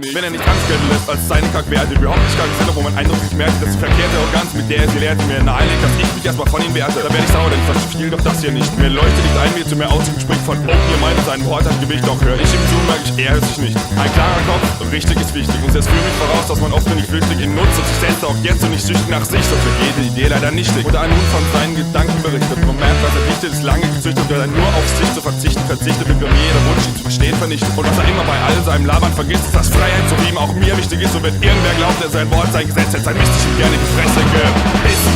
nicht. Wenn er nicht anders gelten lässt als seine Kackwerte, überhaupt nicht krank sind, wo man eindeutig merkt, dass die verkehrte Arroganz, mit der er sie lehrt, mir nahelegt, dass ich mich erstmal von ihm werte. Da werd ich sauer, denn ich verspiel doch das hier nicht. Mir leuchtet nicht ein, wie er zu mir aussieht, spricht von ihr meint, sein Wort hat Gewicht, doch höre ich ihm zu, merke ich, er hört sich nicht. Ein klarer Kopf, richtig ist wichtig, und setzt für mich voraus, dass man oft nur nicht flüchtig ihn nutzt und sich selbst auch jetzt und nicht süchtig nach sich, sonst wird jede Idee leider nichtig. Oder ein Hund von seinen Gedanken berichtet, man merkt, was er dichtet, ist lange gezüchtet, und er nur auf sich zu verzichten verzichtet, wird bei mir jeder Wunsch, ihn zu verstehen, vernichtet. Und was er immer bei all seinem Labern vergisst, ist, dass Freiheit so wie ihm auch mir wichtig ist, und wenn irgendwer glaubt, er sein Wort, sein Gesetz, sein Mist, ich ihm gerne die Fresse gepisst.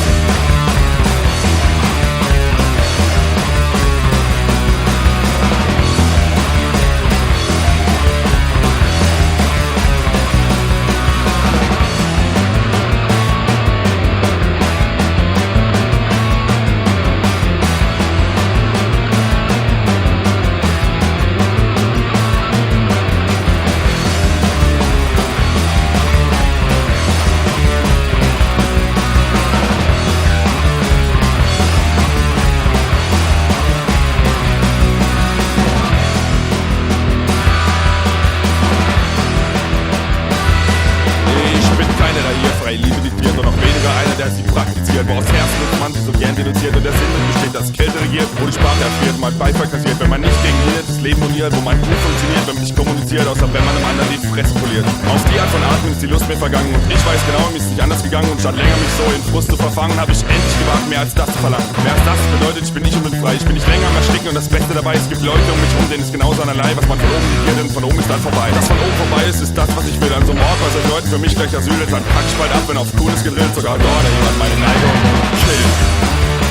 Liebe diktiert und noch weniger einer, der sie praktiziert, wo aus Herzen und man sich so gern denunziert und der Sinn besteht, dass Kälte regiert, wo die Sprache erfriert, man Beifall kassiert, wenn man nicht gegen das Leben moniert, wo man gut funktioniert, wenn man nicht kommuniziert, außer wenn man einem anderen die Fresse poliert. Auf die Art von Atmen ist die Lust mir vergangen und ich weiß genau, mir ist nicht anders gegangen und statt länger mich so in Frust zu verfangen, habe ich endlich gewagt, mehr als das zu verlangen. Mehr als das bedeutet, ich bin nicht und bin frei, ich bin nicht länger am Ersticken und das Beste dabei, es gibt Leute um mich rum, denen ist genauso einerlei, was man von oben diktiert, denn von oben ist dann vorbei. Das von oben vorbei ist das, was ich will, an so einem Ort, was euch Leuten für mich gleich Asyl ist, dann pack ich bald ab, wenn auf Cooles gedrillt, sogar dort jemand meine Neigung killt.